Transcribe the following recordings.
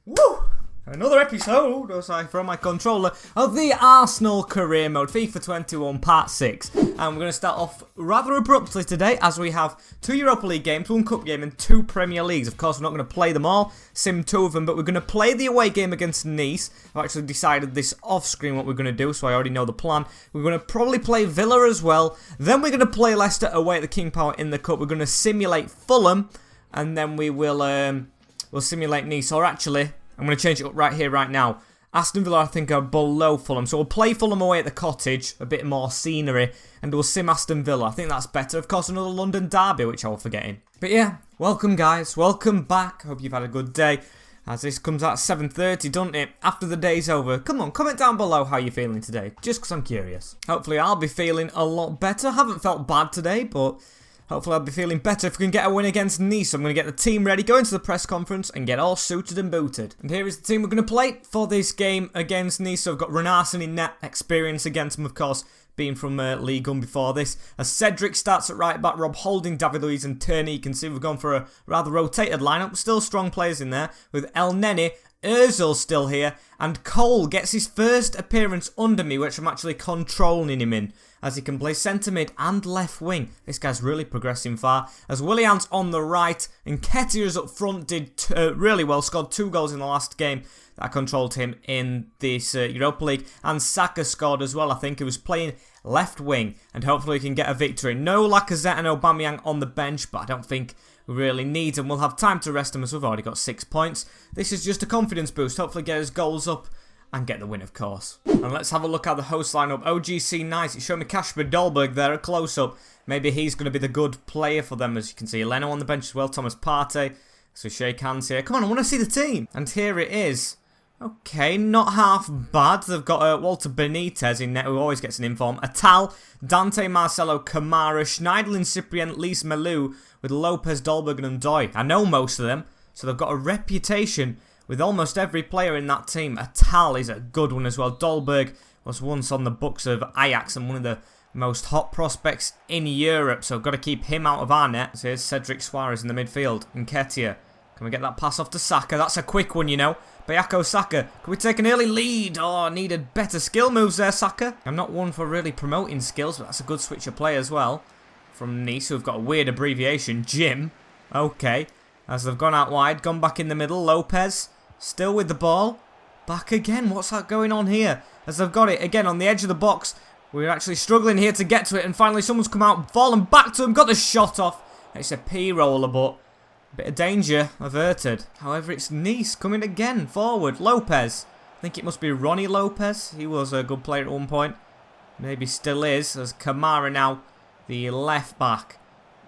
Woo! Another episode, as I throw my controller, of the Arsenal Career Mode, FIFA 21 Part 6. And we're going to start off rather abruptly today, as we have 2 Europa League games, 1 Cup game, and 2 Premier Leagues. Of course, we're not going to play them all, sim 2 of them, but we're going to play the away game against Nice. I've actually decided this off-screen what we're going to do, so I already know the plan. We're going to probably play Villa as well. Then we're going to play Leicester away at the King Power in the Cup. We're going to simulate Fulham, and then we will we'll simulate Nice, or actually, I'm going to change it up right here, right now. Aston Villa, I think, are below Fulham. So we'll play Fulham away at the Cottage, a bit more scenery, and we'll sim Aston Villa. I think that's better. Of course, another London derby, which I was forgetting. But yeah, welcome, guys. Welcome back. Hope you've had a good day. As this comes out at 7:30, doesn't it? After the day's over. Come on, comment down below how you're feeling today, just because I'm curious. Hopefully, I'll be feeling a lot better. Haven't felt bad today, but hopefully I'll be feeling better if we can get a win against Nice. I'm going to get the team ready, go into the press conference and get all suited and booted. And here is the team we're going to play for this game against Nice. So I've got Renarson in net, experience against him, of course, being from League 1 before this. As Cedric starts at right back, Rob Holding, David Luiz and Tierney. You can see we've gone for a rather rotated lineup, but still strong players in there, with El Neni, Ozil still here, and Cole gets his first appearance under me, which I'm actually controlling him in, as he can play centre mid and left wing. This guy's really progressing far. As Willian's on the right, and Nketiah's up front did really well, scored 2 goals in the last game that I controlled him in this Europa League, and Saka scored as well. I think he was playing left wing, and hopefully we can get a victory. No Lacazette and Aubameyang on the bench, but I don't think we really need them. We'll have time to rest them as we've already got 6 points. This is just a confidence boost. Hopefully get his goals up and get the win, of course. And let's have a look at the host lineup. OGC Nice. It's showing me Kasper Dolberg there, a close-up. Maybe he's going to be the good player for them, as you can see. Leno on the bench as well. Thomas Partey. So shake hands here. Come on, I want to see the team. And here it is. Okay, not half bad. They've got Walter Benitez in net, who always gets an inform. Atal, Dante, Marcelo, Kamara, Schneiderlin, Cyprien, Lise Melou, with Lopez, Dolberg and Ndoye. I know most of them, so they've got a reputation with almost every player in that team. Atal is a good one as well. Dolberg was once on the books of Ajax and one of the most hot prospects in Europe, so got to keep him out of our net. So here's Cedric Suarez in the midfield. Nketiah. Can we get that pass off to Saka? That's a quick one, you know. Bayako Saka. Can we take an early lead? Oh, needed better skill moves there, Saka. I'm not one for really promoting skills, but that's a good switch of play as well. From Nice, who've got a weird abbreviation. Jim. Okay. As they've gone out wide, gone back in the middle. Lopez. Still with the ball. Back again. What's that going on here? As they've got it again on the edge of the box. We're actually struggling here to get to it. And finally someone's come out, fallen back to him. Got the shot off. It's a P-roller, but bit of danger averted. However, it's Nice coming again forward. Lopez. I think it must be Ronnie Lopez. He was a good player at one point. Maybe still is. As Kamara now, the left back,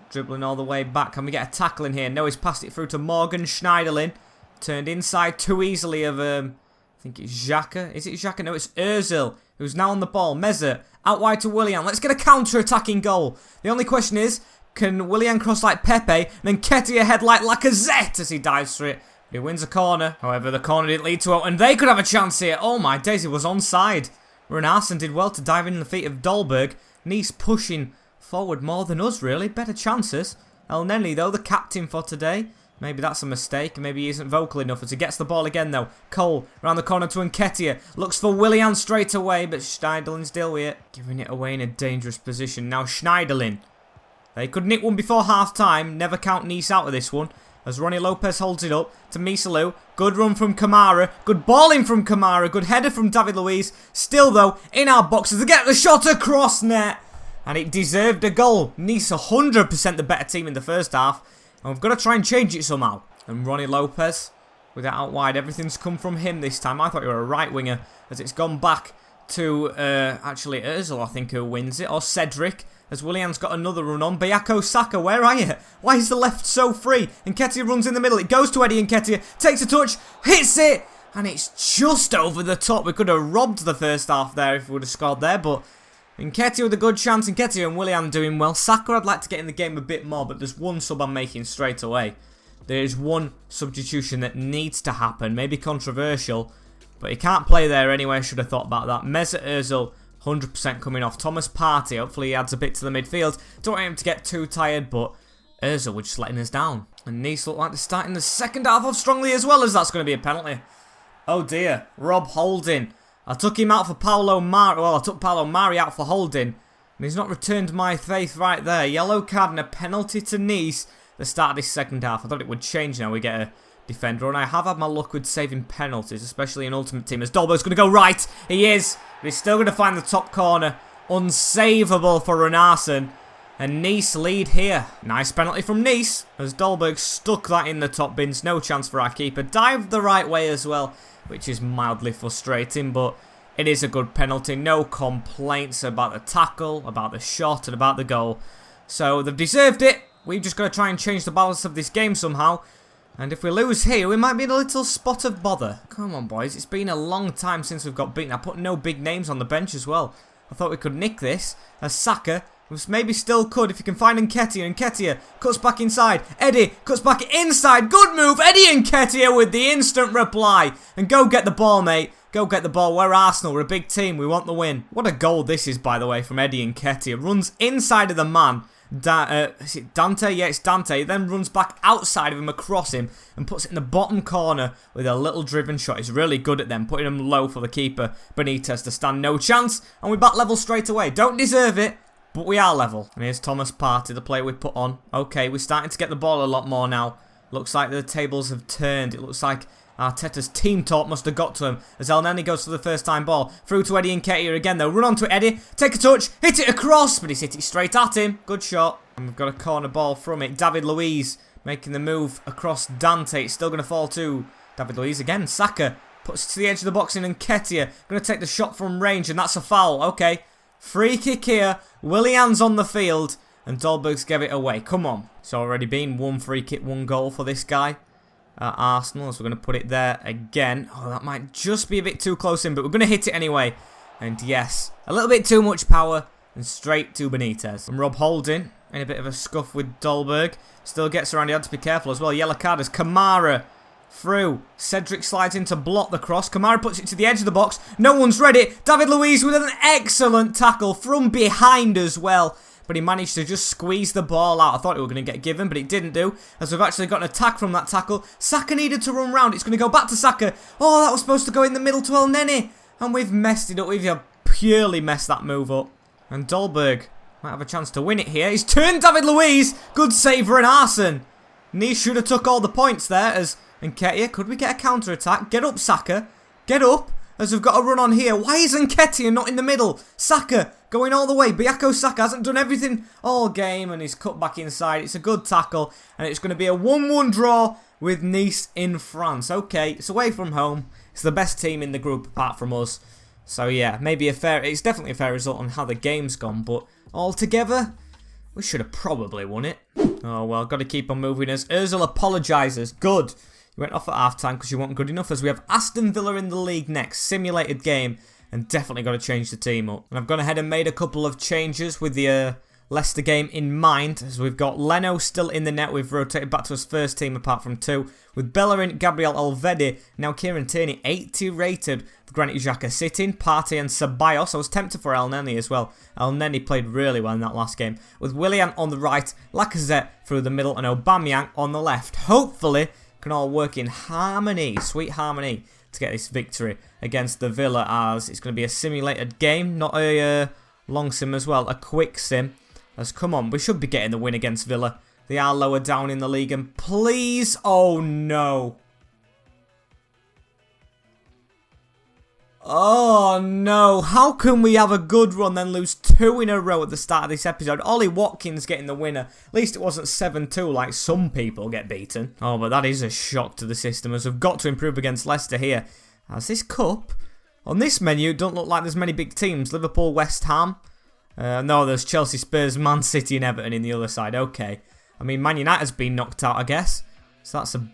dribbling all the way back. Can we get a tackle in here? No, he's passed it through to Morgan Schneiderlin. Turned inside too easily of, I think it's Xhaka. Is it Xhaka? No, it's Ozil, who's now on the ball. Meza, out wide to Willian. Let's get a counter-attacking goal. The only question is, can Willian cross like Pepe, and then Nketiah head like Lacazette as he dives through it? He wins a corner. However, the corner didn't lead to it, and they could have a chance here. Oh my days, it was onside. Renarson did well to dive in the feet of Dolberg. Nice pushing forward more than us, really. Better chances. El Neni, though, the captain for today. Maybe that's a mistake. Maybe he isn't vocal enough as he gets the ball again, though. Cole, around the corner to Nketiah. Looks for Willian straight away, but Schneiderlin's still with it. Giving it away in a dangerous position. Now Schneiderlin. They could nick one before half-time. Never count Nice out of this one. As Ronnie Lopez holds it up to Misalou. Good run from Kamara. Good balling from Kamara. Good header from David Luiz. Still, though, in our boxes. They get the shot across net. And it deserved a goal. Nice 100% the better team in the first half. And we've got to try and change it somehow. And Ronnie Lopez with it out wide. Everything's come from him this time. I thought you were a right winger. As it's gone back to actually Ozil, I think, who wins it. Or Cedric. As Willian's got another run on. Bayako Saka, where are you? Why is the left so free? Nketiah runs in the middle. It goes to Eddie Nketiah. Takes a touch. Hits it. And it's just over the top. We could have robbed the first half there if we would have scored there. But Nketiah with a good chance. Nketiah and Willian doing well. Saka, I'd like to get in the game a bit more. But there's one sub I'm making straight away. There's one substitution that needs to happen. Maybe controversial. But he can't play there anyway. I should have thought about that. Mesut Ozil, 100% coming off. Thomas Partey, hopefully he adds a bit to the midfield. Don't want him to get too tired, but Ozil was just letting us down. And Nice look like they're starting the second half off strongly as well, as that's going to be a penalty. Oh dear, Rob Holding. I took him out for Paolo Mari. Well, I took Paolo Mari out for Holding. And he's not returned my faith right there. Yellow card and a penalty to Nice at the start of this second half. I thought it would change now. We get a defender. And I have had my luck with saving penalties, especially in Ultimate Team. As Dolberg's going to go right. He is. But he's still going to find the top corner. Unsavable for Runarsson. And Nice lead here. Nice penalty from Nice. As Dolberg stuck that in the top bins. No chance for our keeper. Dived the right way as well, which is mildly frustrating. But it is a good penalty. No complaints about the tackle, about the shot, and about the goal. So they've deserved it. We've just got to try and change the balance of this game somehow. And if we lose here, we might be in a little spot of bother. Come on, boys. It's been a long time since we've got beaten. I put no big names on the bench as well. I thought we could nick this. As Saka, maybe still could if you can find Nketiah. Nketiah cuts back inside. Eddie cuts back inside. Good move. Eddie Nketiah with the instant reply. And go get the ball, mate. Go get the ball. We're Arsenal. We're a big team. We want the win. What a goal this is, by the way, from Eddie Nketiah. Runs inside of the man. Is it Dante? Yeah, it's Dante. Then runs back outside of him, across him, and puts it in the bottom corner with a little driven shot. He's really good at them, putting them low for the keeper, Benitez, to stand no chance. And we back level straight away. Don't deserve it, but we are level. And here's Thomas Partey, the player we put on. Okay, we're starting to get the ball a lot more now. Looks like the tables have turned. It looks like Arteta's team talk must have got to him as El Neni goes for the first time ball. Through to Eddie Nketiah again though. Run on to Eddie. Take a touch. Hit it across. But he's hit it straight at him. Good shot. And we've got a corner ball from it. David Luiz making the move across Dante. It's still going to fall to David Luiz again. Saka puts it to the edge of the box in Nketiah. Going to take the shot from range and that's a foul. Okay. Free kick here. Willian's on the field. And Dolberg's gave it away. Come on. It's already been one free kick, one goal for this guy. Arsenal, so we're going to put it there again. Oh, that might just be a bit too close in, but we're going to hit it anyway. And yes, a little bit too much power, and straight to Benitez. And Rob Holding in a bit of a scuff with Dolberg. Still gets around, he had to be careful as well. Yellow card as Kamara through. Cedric slides in to block the cross. Kamara puts it to the edge of the box. No one's ready. David Luiz with an excellent tackle from behind as well. But he managed to just squeeze the ball out. I thought it were going to get given, but it didn't do. As we've actually got an attack from that tackle. Saka needed to run round. It's going to go back to Saka. Oh, that was supposed to go in the middle to El Neni. And we've messed it up. We've purely messed that move up. And Dolberg might have a chance to win it here. He's turned David Luiz. Good save for Runarsson. Nice should have took all the points there. As Nketiah, could we get a counter-attack? Get up, Saka. Get up. As we've got a run on here. Why is Nketiah not in the middle? Saka going all the way. Bukayo Saka hasn't done everything all game and he's cut back inside. It's a good tackle and it's going to be a 1-1 draw with Nice in France. Okay, it's away from home. It's the best team in the group apart from us. So yeah, maybe it's definitely a fair result on how the game's gone, but altogether, we should have probably won it. Oh well, got to keep on moving as Ozil apologises. Good. You went off at half-time because you weren't good enough, as we have Aston Villa in the league next. Simulated game, and definitely got to change the team up. And I've gone ahead and made a couple of changes with the Leicester game in mind, as we've got Leno still in the net. We've rotated back to his first team apart from two, with Bellerin, Gabriel Alvedi, now Kieran Tierney, 80 rated, with Granit Xhaka sitting, Partey and Ceballos. I was tempted for El Neni as well. El Neni played really well in that last game, with Willian on the right, Lacazette through the middle, and Aubameyang on the left. Hopefully, can all work in harmony, sweet harmony, to get this victory against the Villa, as it's going to be a simulated game, not a long sim as well, a quick sim. As come on, we should be getting the win against Villa. They are lower down in the league, and please, oh no. Oh no, how can we have a good run then lose 2 in a row at the start of this episode? Ollie Watkins getting the winner. At least it wasn't 7-2 like some people get beaten. Oh, but that is a shock to the system, as we've got to improve against Leicester here. As this cup, on this menu, don't look like there's many big teams. Liverpool, West Ham. No, there's Chelsea, Spurs, Man City and Everton in the other side. Okay. I mean, Man United's been knocked out, I guess. So that's a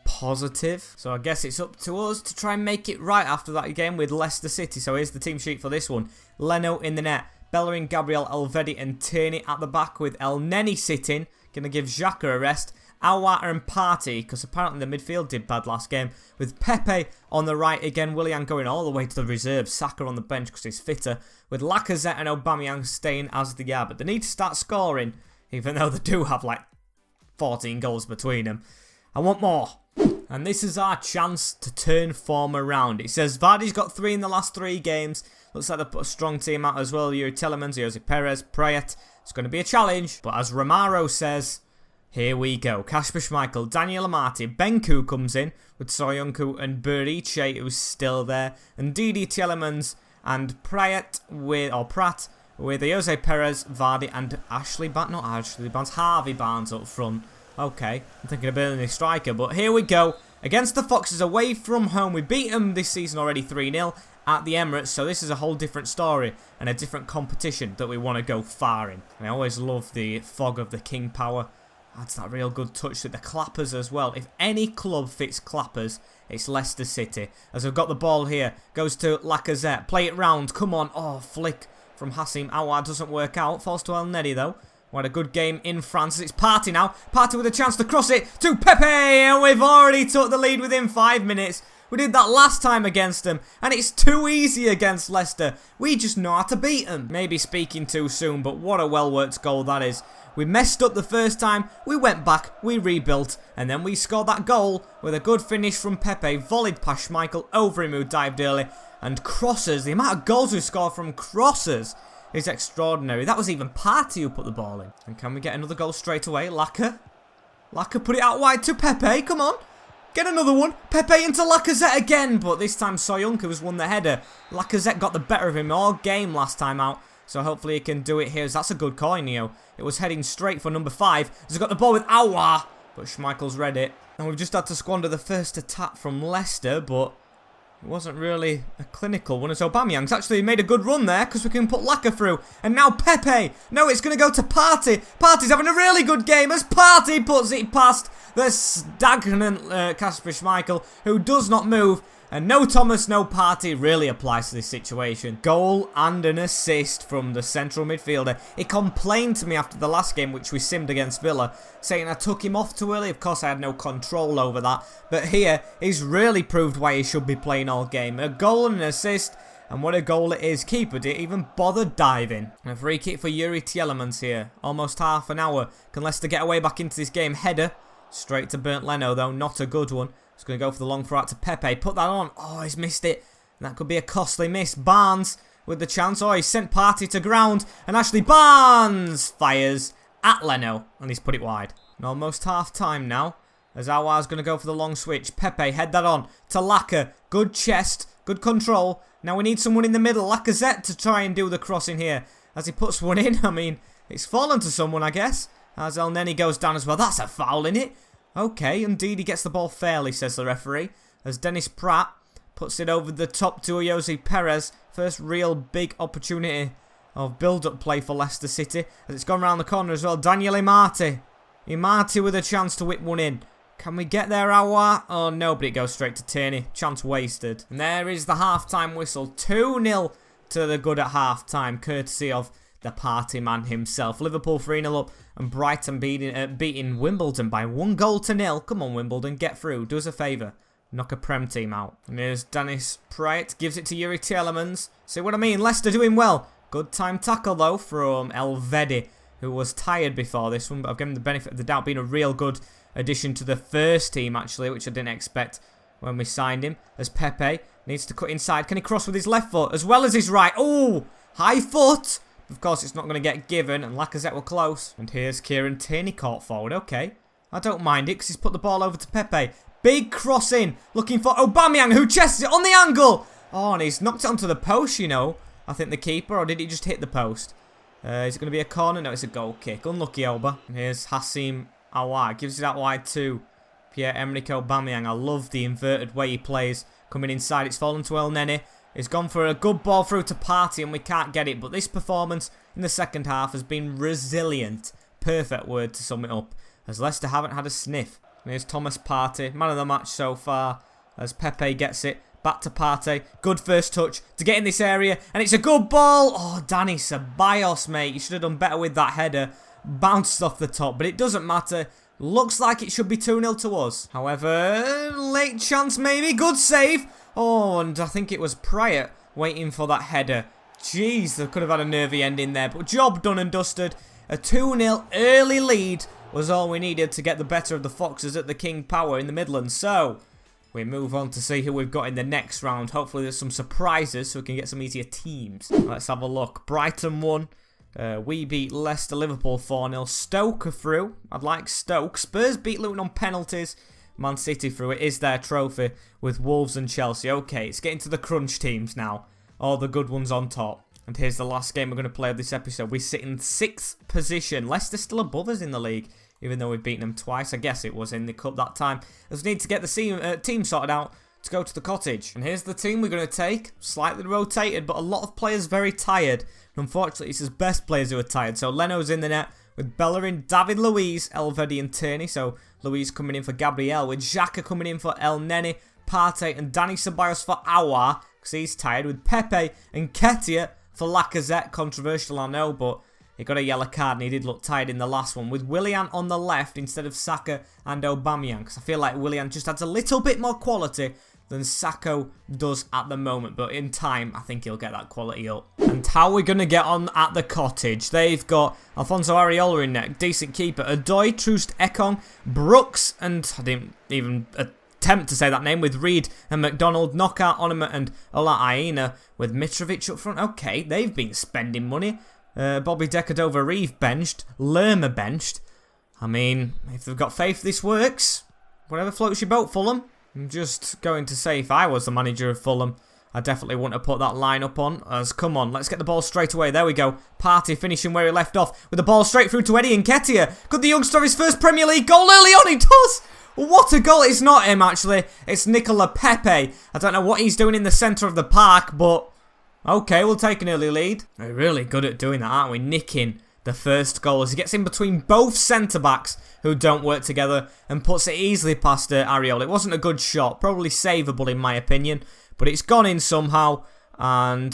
positive. So I guess it's up to us to try and make it right after that game with Leicester City. So here's the team sheet for this one. Leno in the net. Bellerin, Gabriel, Alvedi and Tierney at the back, with El Neni sitting. Going to give Xhaka a rest. Awata and Partey, because apparently the midfield did bad last game. With Pepe on the right again. Willian going all the way to the reserves. Saka on the bench because he's fitter. With Lacazette and Aubameyang staying as they are. But they need to start scoring, even though they do have like 14 goals between them. I want more. And this is our chance to turn form around. It says Vardy's got 3 in the last 3 games. Looks like they've put a strong team out as well. Yuri Tielemans, Jose Perez, Prayet. It's going to be a challenge. But as Romaro says, here we go. Kasper Schmeichel, Daniel Amati, Benku comes in with Soyuncu and Burice, who's still there. And Didi Tielemans and Pratt with Jose Perez, Vardy and Harvey Barnes up front. Okay, I'm thinking of building a striker, but here we go. Against the Foxes away from home. We beat them this season already 3-0 at the Emirates, so this is a whole different story and a different competition that we want to go far in. And I always love the fog of the King Power. Adds that real good touch with the clappers as well. If any club fits clappers, it's Leicester City. As we've got the ball here, goes to Lacazette. Play it round, come on. Oh, flick from Hassim Aouar doesn't work out. Falls to El Neri though. What a good game in France. It's Partey now. Partey with a chance to cross it to Pepe. And we've already took the lead within 5 minutes. We did that last time against them. And it's too easy against Leicester. We just know how to beat them. Maybe speaking too soon, but what a well-worked goal that is. We messed up the first time. We went back. We rebuilt. And then we scored that goal with a good finish from Pepe. Volleyed past Schmeichel. Over him who dived early. And crosses. The amount of goals we scored from crosses is extraordinary. That was even Partey who put the ball in. And can we get another goal straight away? Laka put it out wide to Pepe. Come on. Get another one. Pepe into Lacazette again. But this time Soyuncu has won the header. Lacazette got the better of him all game last time out. So hopefully he can do it here. That's a good coin, Neo. It was heading straight for number 5. He's got the ball with Aouar. But Schmeichel's read it. And we've just had to squander the first attack from Leicester. But it wasn't really a clinical one, as Aubameyang's actually made a good run there because we can put Laka through. And now Pepe. No, it's going to go to Partey. Partey's having a really good game as Partey puts it past the stagnant Kasper Schmeichel, who does not move. And no Thomas, no Partey really applies to this situation. Goal and an assist from the central midfielder. He complained to me after the last game, which we simmed against Villa, saying I took him off too early. Of course, I had no control over that. But here, he's really proved why he should be playing all game. A goal and an assist. And what a goal it is. Keeper didn't even bother diving. A free kick for Yuri Tielemans here. Almost half an hour. Can Leicester get away back into this game? Header. Straight to Bernd Leno, though. Not a good one. He's going to go for the long throw out to Pepe. Put that on. Oh, he's missed it. That could be a costly miss. Barnes with the chance. Oh, he's sent Partey to ground. And Ashley Barnes fires at Leno. And he's put it wide. And almost half time now. As Aouar's going to go for the long switch. Pepe, head that on to Laka. Good chest. Good control. Now we need someone in the middle. Lacazette to try and do the crossing here. As he puts one in. I mean, it's fallen to someone, I guess. As El Neni goes down as well. That's a foul, in it. Okay, indeed he gets the ball fairly, says the referee. As Dennis Pratt puts it over the top to Jose Perez. First real big opportunity of build-up play for Leicester City. As it's gone round the corner as well. Daniel Amati. Amati with a chance to whip one in. Can we get there, Aouar? Oh no, but it goes straight to Tierney. Chance wasted. And there is the half-time whistle. 2-0 to the good at half-time, courtesy of the party man himself. Liverpool 3-0 up and Brighton beating Wimbledon by 1-0. Come on, Wimbledon, get through. Do us a favour. Knock a Prem team out. And here's Dennis Pratt. Gives it to Yuri Tielemans. See what I mean? Leicester doing well. Good time tackle, though, from Elvedi, who was tired before this one. But I've given him the benefit of the doubt, being a real good addition to the first team, actually, which I didn't expect when we signed him. As Pepe needs to cut inside. Can he cross with his left foot as well as his right? Oh, high foot. Of course, it's not going to get given, and Lacazette were close. And here's Kieran Tierney caught forward. Okay, I don't mind it because he's put the ball over to Pepe. Big cross in, looking for Aubameyang, who chests it on the angle. Oh, and he's knocked it onto the post, you know. I think the keeper, or did he just hit the post? Is it going to be a corner? No, it's a goal kick. Unlucky, Oba. And here's Hassim Aouar. Gives it out wide to Pierre-Emerick Aubameyang. I love the inverted way he plays. Coming inside, it's fallen to El Neni. He's gone for a good ball through to Partey and we can't get it. But this performance in the second half has been resilient. Perfect word to sum it up. As Leicester haven't had a sniff. And here's Thomas Partey. Man of the match so far. As Pepe gets it. Back to Partey. Good first touch to get in this area. And it's a good ball. Oh, Danny Ceballos, mate. You should have done better with that header. Bounced off the top. But it doesn't matter. Looks like it should be 2-0 to us. However, late chance maybe. Good save. Oh, and I think it was Pryor waiting for that header. Jeez, they could have had a nervy ending there. But job done and dusted. A 2-0 early lead was all we needed to get the better of the Foxes at the King Power in the Midlands. So, we move on to see who we've got in the next round. Hopefully there's some surprises so we can get some easier teams. Let's have a look. Brighton won. We beat Leicester, Liverpool 4-0. Stoke are through. I'd like Stoke. Spurs beat Luton on penalties. Man City through. It is their trophy with Wolves and Chelsea. Okay, it's getting to the crunch teams now. All the good ones on top. And here's the last game we're going to play of this episode. We sit in 6th position. Leicester still above us in the league, even though we've beaten them twice. I guess it was in the cup that time. As we need to get the team sorted out to go to the cottage. And here's the team we're going to take. Slightly rotated, but a lot of players very tired. And unfortunately, it's his best players who are tired. So Leno's in the net with Bellerin, David Luiz, Elvedi and Tierney. So Luiz coming in for Gabriel, with Xhaka coming in for El Neni, Partey and Dani Ceballos for Aouar, because he's tired, with Pepe and Nketiah for Lacazette. Controversial, I know, but he got a yellow card and he did look tired in the last one. With Willian on the left instead of Saka and Aubameyang, because I feel like Willian just adds a little bit more quality than Saka does at the moment. But in time, I think he'll get that quality up. And how are we going to get on at the cottage? They've got Alfonso Areola in net, decent keeper. Odoi, Troost Ekong, Brooks, and I didn't even attempt to say that name, with Reed and McDonald, Knockout, Onima and Ola Aina, with Mitrovic up front. Okay, they've been spending money. Bobby Decordova-Reeve benched, Lerma benched. I mean, if they've got faith this works, whatever floats your boat, Fulham. I'm just going to say, if I was the manager of Fulham, I definitely wouldn't have put that lineup on. As, come on, let's get the ball straight away. There we go. Partey finishing where he left off, with the ball straight through to Eddie Nketiah. Could the youngster have his first Premier League goal early on? He does! What a goal. It's not him, actually. It's Nicola Pepe. I don't know what he's doing in the centre of the park, but okay, we'll take an early lead. We're really good at doing that, aren't we? Nicking the first goal as he gets in between both centre-backs who don't work together and puts it easily past Areola. It wasn't a good shot, probably savable in my opinion, but it's gone in somehow, and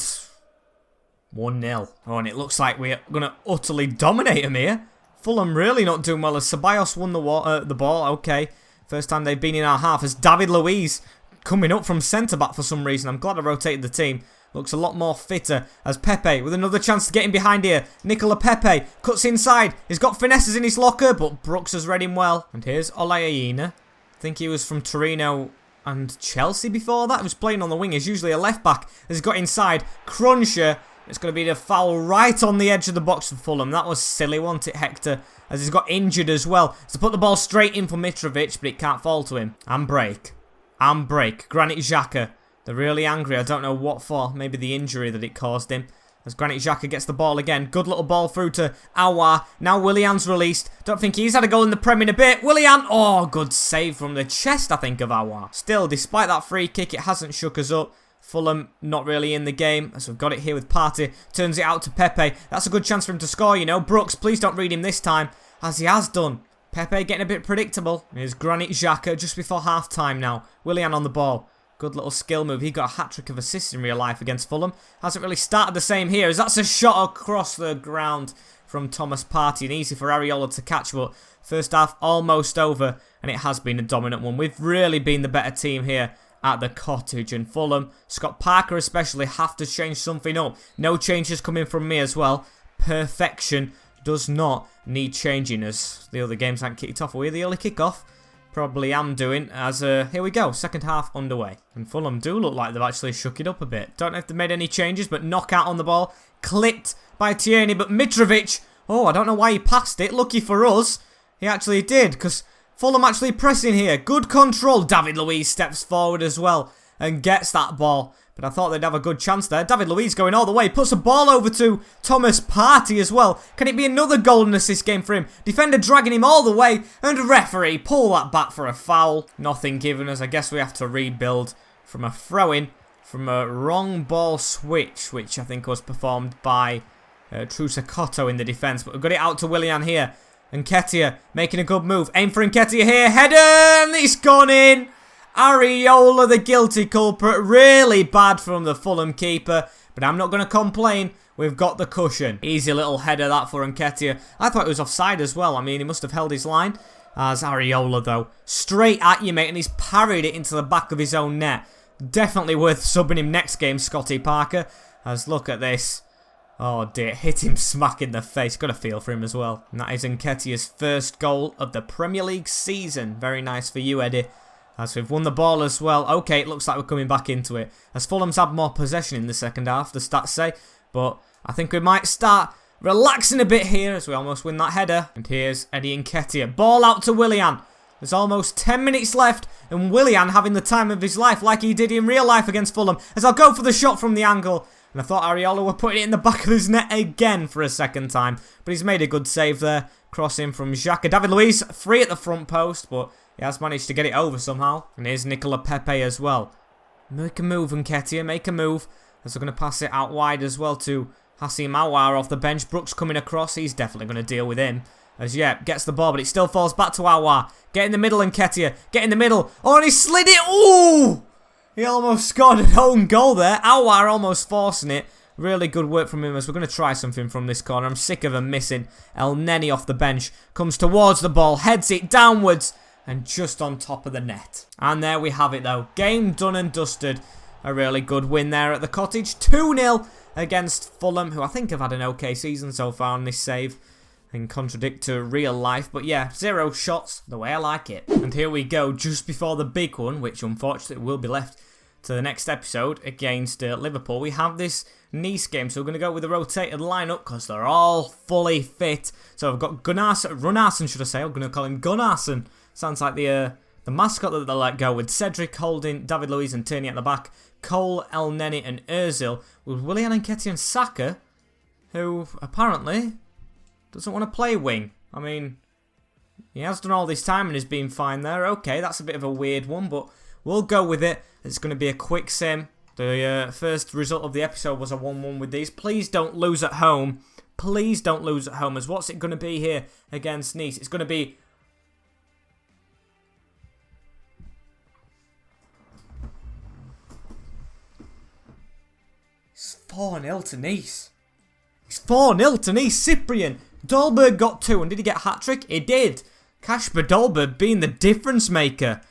1-0. Oh, and it looks like we're going to utterly dominate him here. Fulham really not doing well as Ceballos won the ball. Okay, first time they've been in our half as David Luiz coming up from centre-back for some reason. I'm glad I rotated the team. Looks a lot more fitter as Pepe with another chance to get in behind here. Nicola Pepe cuts inside. He's got finesses in his locker, but Brooks has read him well. And here's Olaïna. I think he was from Torino and Chelsea before that. He was playing on the wing. He's usually a left back. He's got inside. Cruncher. It's going to be the foul right on the edge of the box for Fulham. That was silly, wasn't it, Hector? As he's got injured as well. So put the ball straight in for Mitrovic, but it can't fall to him. And break. And break. Granit Xhaka. They're really angry. I don't know what for. Maybe the injury that it caused him. As Granit Xhaka gets the ball again. Good little ball through to Aouar. Now Willian's released. Don't think he's had a goal in the Prem in a bit. Willian. Oh, good save from the chest, I think, of Aouar. Still, despite that free kick, it hasn't shook us up. Fulham not really in the game, as we've got it here with Partey. Turns it out to Pepe. That's a good chance for him to score, you know. Brooks, please don't read him this time, as he has done. Pepe getting a bit predictable. Here's Granit Xhaka just before half-time now. Willian on the ball. Good little skill move. He got a hat-trick of assists in real life against Fulham. Hasn't really started the same here, as that's a shot across the ground from Thomas Partey. And easy for Areola to catch, but first half almost over, and it has been a dominant one. We've really been the better team here at the cottage, and Fulham, Scott Parker especially, have to change something up. No changes coming from me as well. Perfection does not need changing, as the other games haven't kicked off. Are we the early kick-off? Probably am doing, as here we go, second half underway. And Fulham do look like they've actually shook it up a bit. Don't know if they've made any changes, but Knockout on the ball. Clipped by Tierney, but Mitrovic, oh, I don't know why he passed it. Lucky for us, he actually did, because Fulham actually pressing here. Good control. David Luiz steps forward as well and gets that ball. But I thought they'd have a good chance there. David Luiz going all the way. Puts a ball over to Thomas Partey as well. Can it be another goal and assist game for him? Defender dragging him all the way. And referee pull that back for a foul. Nothing given, as I guess we have to rebuild from a throw-in. From a wrong ball switch, which I think was performed by Trusacotto in the defence. But we've got it out to Willian here. Nketiah making a good move. Aim for Nketiah here. Header! And it's gone in. Areola, the guilty culprit. Really bad from the Fulham keeper. But I'm not going to complain. We've got the cushion. Easy little header that for Nketiah. I thought it was offside as well. I mean, he must have held his line. As Areola, though. Straight at you, mate. And he's parried it into the back of his own net. Definitely worth subbing him next game, Scotty Parker. As look at this. Oh dear, hit him smack in the face. Got a feel for him as well. And that is Nketiah's first goal of the Premier League season. Very nice for you, Eddie. As we've won the ball as well. Okay, it looks like we're coming back into it. As Fulham's had more possession in the second half, the stats say. But I think we might start relaxing a bit here as we almost win that header. And here's Eddie Nketiah. Ball out to Willian. There's almost 10 minutes left, and Willian having the time of his life like he did in real life against Fulham. As I'll go for the shot from the angle. And I thought Areola were putting it in the back of his net again for a second time. But he's made a good save there. Crossing from Xhaka. David Luiz free at the front post, but he has managed to get it over somehow. And here's Nicola Pepe as well. Make a move, Nketiah. Make a move. As they're going to pass it out wide as well to Hassim Aouar off the bench. Brooks coming across. He's definitely going to deal with him. As yeah, gets the ball, but it still falls back to Aouar. Get in the middle, Nketiah. Get in the middle. Oh, and he slid it. Ooh! He almost scored an own goal there. Aouar almost forcing it. Really good work from him as we're going to try something from this corner. I'm sick of him missing. El Neni off the bench. Comes towards the ball. Heads it downwards. And just on top of the net. And there we have it though. Game done and dusted. A really good win there at the Cottage. 2-0 against Fulham, who I think have had an okay season so far on this save. In contradict to real life. But yeah, 0 shots, the way I like it. And here we go, just before the big one, which unfortunately will be left to the next episode against Liverpool. We have this Nice game, so we're going to go with a rotated lineup because they're all fully fit. So I've got Gunnarsson should I say. I'm going to call him Gunnarsson. Sounds like the mascot that they let go, with Cedric Holding, David Luiz and Tierney at the back, Cole, El Neni and Ozil, with Willian Nketiah and Saka, who apparently doesn't want to play wing. I mean, he has done all this time and has been fine there. Okay, that's a bit of a weird one, but we'll go with it. It's going to be a quick sim. The first result of the episode was a 1-1 with these. Please don't lose at home. Please don't lose at home. As what's it going to be here against Nice? It's going to be... It's 4-0 to Nice. It's 4-0 to Nice. Cyprian. Dolberg got 2, and did he get a hat-trick? He did. Kasper Dolberg being the difference maker.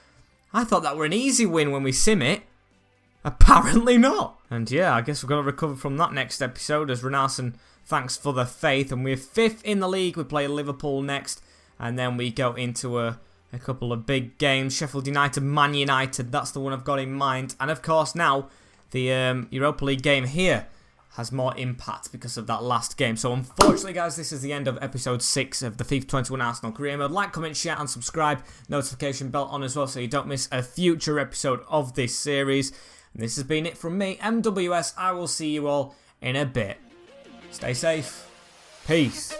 I thought that were an easy win when we sim it. Apparently not. And yeah, I guess we're going to recover from that next episode as Gunnarsson thanks for the faith. And we're 5th in the league. We play Liverpool next. And then we go into a couple of big games. Sheffield United, Man United. That's the one I've got in mind. And of course now, the Europa League game here has more impact because of that last game. So unfortunately guys, this is the end of episode 6 of the FIFA 21 Arsenal career mode. Like, comment, share and subscribe. Notification bell on as well so you don't miss a future episode of this series. And this has been it from me, MWS. I will see you all in a bit. Stay safe. Peace.